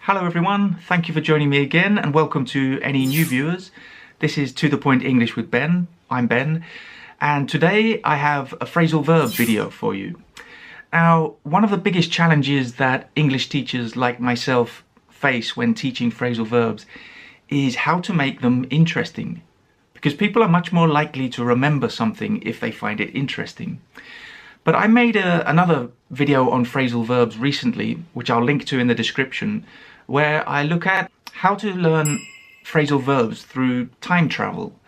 Hello everyone, thank you for joining me again and welcome to any new viewers. This is To The Point English with Ben. I'm Ben and today I have a phrasal verb video for you. Now, one of the biggest challenges that English teachers like myself face when teaching phrasal verbs is how to make them interesting, because people are much more likely to remember something if they find it interesting. But I made another video on phrasal verbs recently, which I'll link to in the description, where I look at how to learn phrasal verbs through time travel.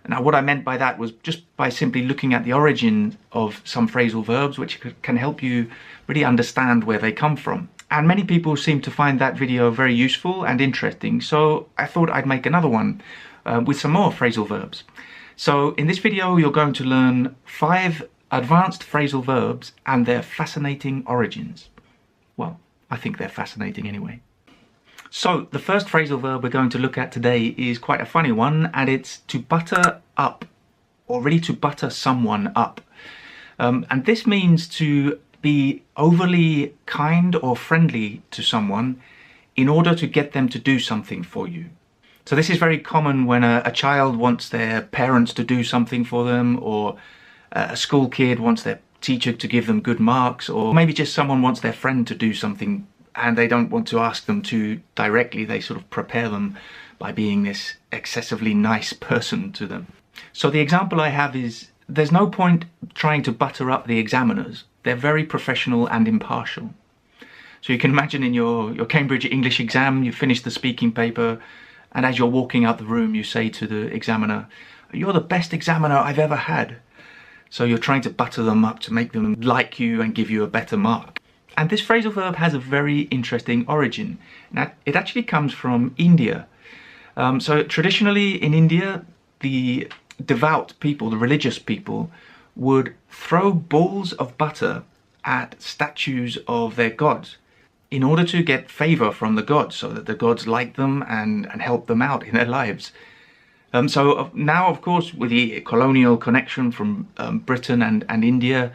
Now, what I meant by that was just by simply looking at the origin of some phrasal verbs, which can help you really understand where they come from. And many people seem to find that video very useful and interesting, so I thought I'd make another one with some more phrasal verbs. So in this video, you're going to learn 5 advanced phrasal verbs and their fascinating origins. Well, I think they're fascinating anyway. So the first phrasal verb we're going to look at today is quite a funny one, and it's to butter up, or really to butter someone up. And this means to be overly kind or friendly to someone in order to get them to do something for you. So this is very common when a child wants their parents to do something for them, or a school kid wants their teacher to give them good marks, or maybe just someone wants their friend to do something and they don't want to ask them to directly. They sort of prepare them by being this excessively nice person to them. So the example I have is, there's no point trying to butter up the examiners. They're very professional and impartial. So you can imagine in your Cambridge English exam, you finish the speaking paper, and as you're walking out the room, you say to the examiner, "You're the best examiner I've ever had." So you're trying to butter them up to make them like you and give you a better mark. And this phrasal verb has a very interesting origin. Now, it actually comes from India. So traditionally in India, the devout people, the religious people, would throw balls of butter at statues of their gods in order to get favor from the gods, so that the gods liked them and helped them out in their lives. So now, of course, with the colonial connection from Britain and India,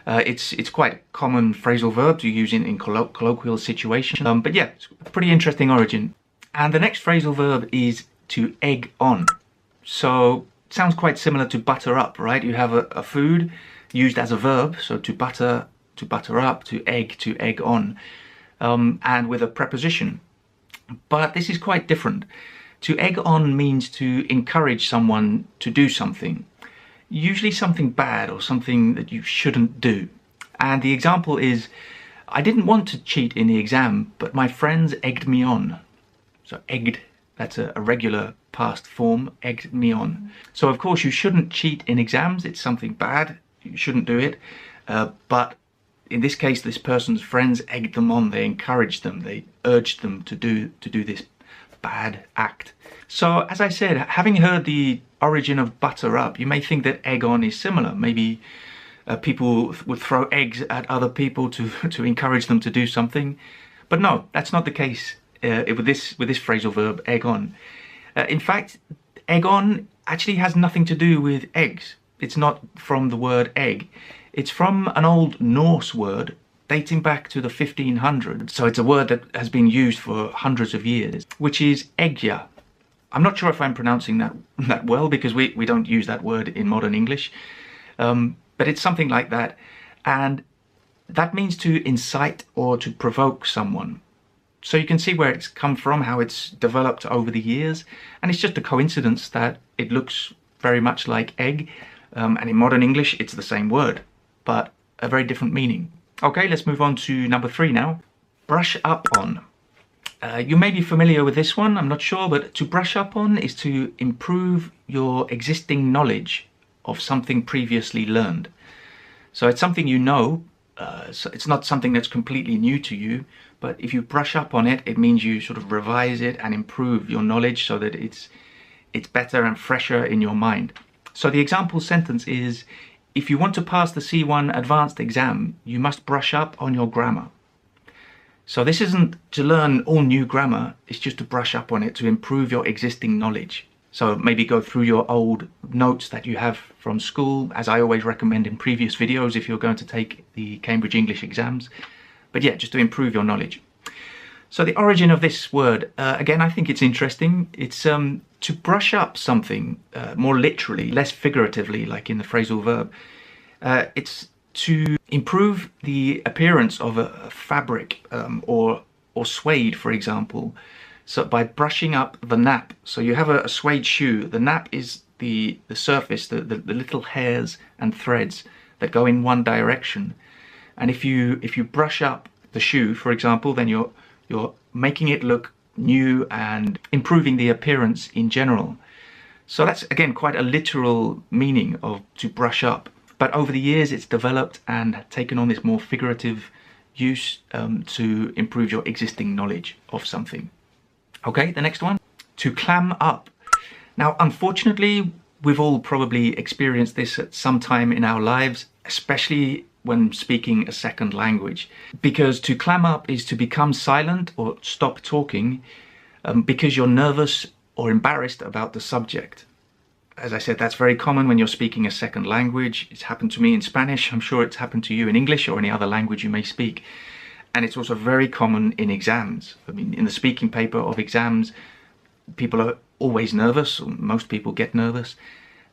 it's quite a common phrasal verb to use in colloquial situations. But yeah, it's a pretty interesting origin. And the next phrasal verb is to egg on. So it sounds quite similar to butter up, right? You have a food used as a verb, so to butter up, to egg on, and with a preposition. But this is quite different. To egg on means to encourage someone to do something, usually something bad or something that you shouldn't do. And the example is, I didn't want to cheat in the exam, but my friends egged me on. So egged, that's a regular past form, egged me on. So of course you shouldn't cheat in exams, it's something bad, you shouldn't do it. But in this case, this person's friends egged them on, they encouraged them, they urged them to do this bad act. So as I said, having heard the origin of butter up, you may think that egg on is similar. Maybe people would throw eggs at other people to encourage them to do something. But no, that's not the case with this phrasal verb, egg on. In fact, egg on actually has nothing to do with eggs. It's not from the word egg. It's from an old Norse word dating back to the 1500s. So it's a word that has been used for hundreds of years, which is eggja. I'm not sure if I'm pronouncing that well, because we don't use that word in modern English, but it's something like that. And that means to incite or to provoke someone. So you can see where it's come from, how it's developed over the years. And it's just a coincidence that it looks very much like egg. And in modern English, it's the same word, but a very different meaning. Okay, let's move on to number 3 now. Brush up on. You may be familiar with this one, I'm not sure, but to brush up on is to improve your existing knowledge of something previously learned. So it's something you know, so it's not something that's completely new to you, but if you brush up on it, it means you sort of revise it and improve your knowledge so that it's better and fresher in your mind. So the example sentence is, if you want to pass the C1 advanced exam, you must brush up on your grammar. So this isn't to learn all new grammar, it's just to brush up on it, to improve your existing knowledge. So maybe go through your old notes that you have from school, as I always recommend in previous videos if you're going to take the Cambridge English exams. But yeah, just to improve your knowledge. So the origin of this word, again, I think it's interesting. It's to brush up something, more literally, less figuratively, like in the phrasal verb. It's to improve the appearance of a fabric or suede, for example. So by brushing up the nap. So you have a suede shoe. The nap is the surface, the little hairs and threads that go in one direction. And if you brush up the shoe, for example, then you're making it look new and improving the appearance in general. So that's, again, quite a literal meaning of to brush up. But over the years, it's developed and taken on this more figurative use to improve your existing knowledge of something. Okay, the next one, to clam up. Now, unfortunately, we've all probably experienced this at some time in our lives, especially when speaking a second language, because to clam up is to become silent or stop talking because you're nervous or embarrassed about the subject. As I said, that's very common when you're speaking a second language. It's happened to me in Spanish. I'm sure it's happened to you in English or any other language you may speak. And it's also very common in exams. I mean, in the speaking paper of exams, people are always nervous, or most people get nervous,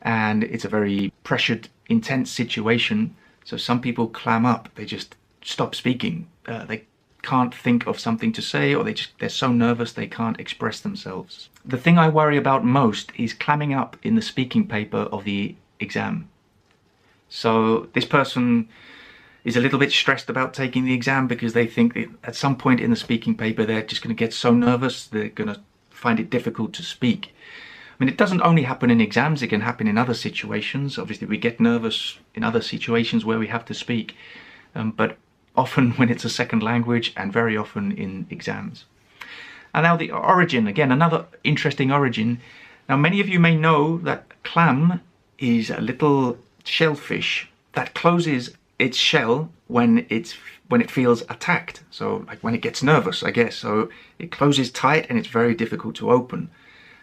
and it's a very pressured, intense situation. So some people clam up, they just stop speaking. They can't think of something to say, or they're so nervous they can't express themselves. The thing I worry about most is clamming up in the speaking paper of the exam. So this person is a little bit stressed about taking the exam because they think that at some point in the speaking paper they're just going to get so nervous they're going to find it difficult to speak. I mean, it doesn't only happen in exams, it can happen in other situations. Obviously, we get nervous in other situations where we have to speak, but often when it's a second language and very often in exams. And now the origin, again, another interesting origin. Now, many of you may know that clam is a little shellfish that closes its shell when it feels attacked. So like when it gets nervous, I guess. So it closes tight and it's very difficult to open.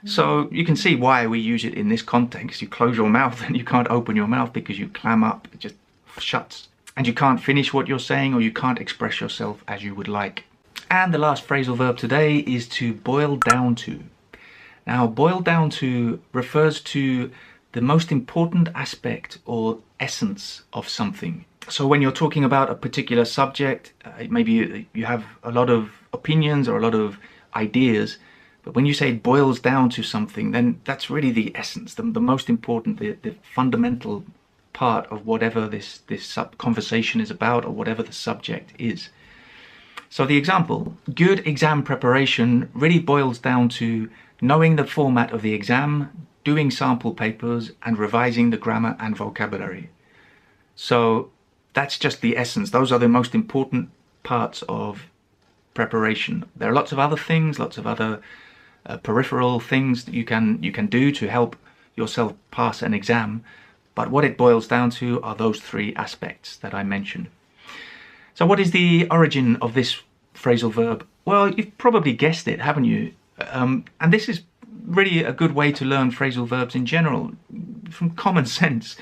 So you can see why we use it in this context. You close your mouth and you can't open your mouth because you clam up, it just shuts. And you can't finish what you're saying, or you can't express yourself as you would like. And the last phrasal verb today is to boil down to. Now, boil down to refers to the most important aspect or essence of something. So when you're talking about a particular subject, maybe you have a lot of opinions or a lot of ideas, but when you say it boils down to something, then that's really the essence, the most important, the fundamental part of whatever this conversation is about, or whatever the subject is. So the example, good exam preparation really boils down to knowing the format of the exam, doing sample papers, and revising the grammar and vocabulary. So that's just the essence. Those are the most important parts of preparation. There are lots of other things, lots of other peripheral things that you can do to help yourself pass an exam, but what it boils down to are those three aspects that I mentioned. So what is the origin of this phrasal verb? Well, you've probably guessed it, haven't you? And this is really a good way to learn phrasal verbs in general, from common sense.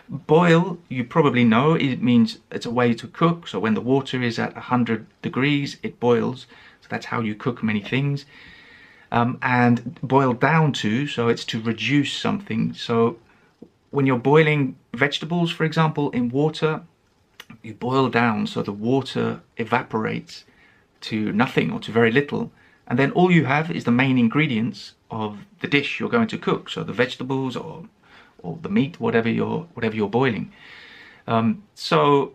Boil, you probably know, it means it's a way to cook. So when the water is at 100 degrees, it boils. So that's how you cook many things. And boil down to, so it's to reduce something. So when you're boiling vegetables, for example, in water, you boil down so the water evaporates to nothing or to very little. And then all you have is the main ingredients of the dish you're going to cook. So the vegetables or the meat, whatever you're boiling. So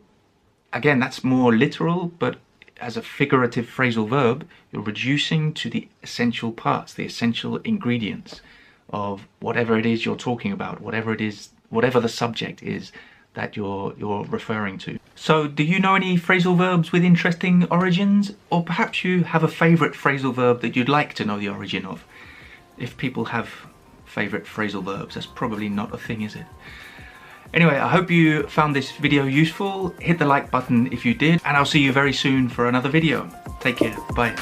again, that's more literal, but as a figurative phrasal verb, you're reducing to the essential parts, the essential ingredients of whatever it is you're talking about, whatever the subject is that you're referring to. So do you know any phrasal verbs with interesting origins? Or perhaps you have a favorite phrasal verb that you'd like to know the origin of? If people have favorite phrasal verbs, that's probably not a thing, is it? Anyway, I hope you found this video useful. Hit the like button if you did, and I'll see you very soon for another video. Take care, bye.